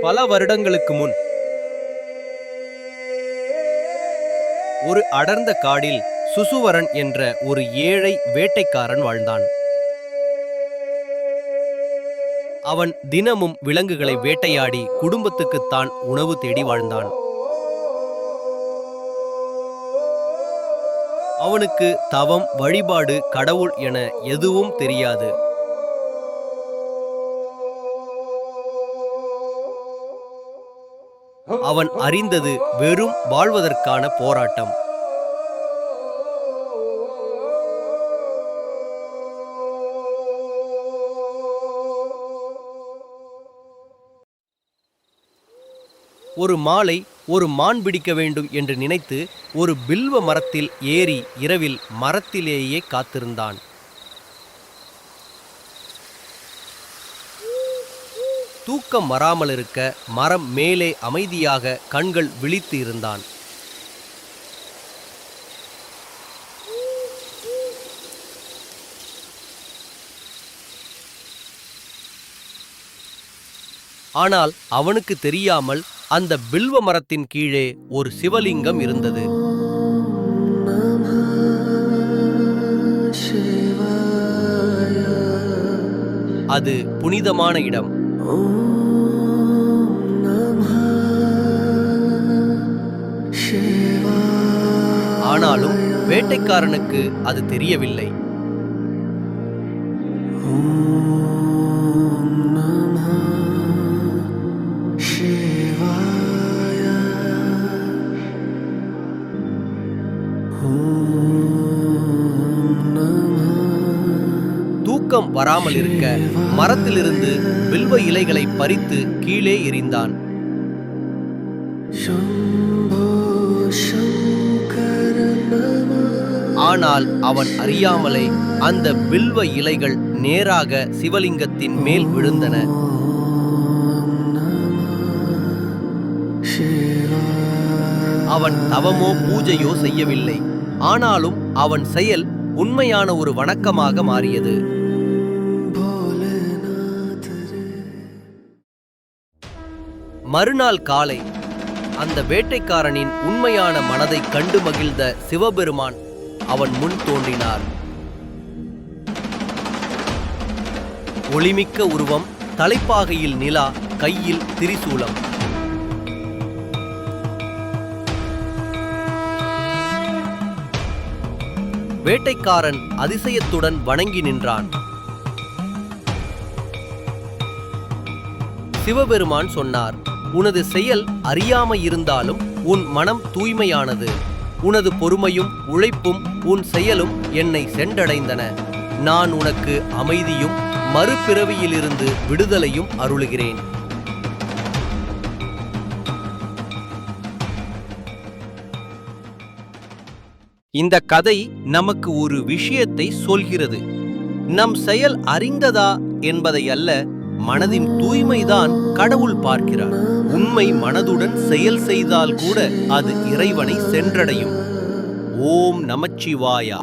பல வருடங்களுக்கு முன் ஒரு அடர்ந்த காடில் சுசுவரன் என்ற ஒரு ஏழை வேட்டைக்காரன் வாழ்ந்தான். அவன் தினமும் விலங்குகளை வேட்டையாடி குடும்பத்துக்குத்தான் உணவு தேடி வாழ்ந்தான். அவனுக்கு தவம், வழிபாடு, கடவுள் என எதுவும் தெரியாது. அவன் அறிந்தது வெறும் வாழ்வதற்கான போராட்டம். ஒரு மாலை ஒரு மான் பிடிக்க வேண்டும் என்று நினைத்து ஒரு பில்வ மரத்தில் ஏறி இரவில் மரத்திலேயே காத்திருந்தான். தூக்கம் வராமல் இருக்க மரம் மேலே அமைதியாக கண்கள் விழித்து இருந்தான். ஆனால் அவனுக்கு தெரியாமல் அந்த பில்வ மரத்தின் கீழே ஒரு சிவலிங்கம் இருந்தது. அது புனிதமான இடம். ஆனாலும் வேட்டைக்காரனுக்கு அது தெரியவில்லை. தூக்கம் வராமல் இருக்க மரத்திலிருந்து வில்வ இலைகளை பறித்து கீழே எறிந்தான். ஆனால் அவன் அறியாமலே அந்த வில்வ இலைகள் நேராக சிவலிங்கத்தின் மேல் விழுந்தன. அவன் தவமோ பூஜையோ செய்யவில்லை. ஆனாலும் அவன் செயல் உண்மையான ஒரு வணக்கமாக மாறியது. மறுநாள் காலை அந்த வேட்டைக்காரனின் உண்மையான மனதை கண்டு மகிழ்ந்த சிவபெருமான் அவன் முன் தோன்றினார். ஒளிமிக்க உருவம், தலைப்பாகையில் நிலா, கையில் திரிசூலம். வேட்டைக்காரன் அதிசயத்துடன் வணங்கி நின்றான். சிவபெருமான் சொன்னார், உனது செயல் அறியாமை இருந்தாலும் உன் மனம் தூய்மையானது. உனது பொறுமையும் உழைப்பும் உன் செயலும் என்னை சென்றடைந்தன. நான் உனக்கு அமைதியும் மறுபிறவியிலிருந்து விடுதலையும் அருளுகிறேன். இந்த கதை நமக்கு ஒரு விஷயத்தை சொல்கிறது. நம் செயல் அறிந்ததா என்பதை அல்ல, மனதின் தூய்மைதான் கடவுள் பார்க்கிறார். உண்மை மனதுடன் செயல் செய்தால் கூட அது இறைவனை சென்றடையும். ஓம் நமச்சிவாயா.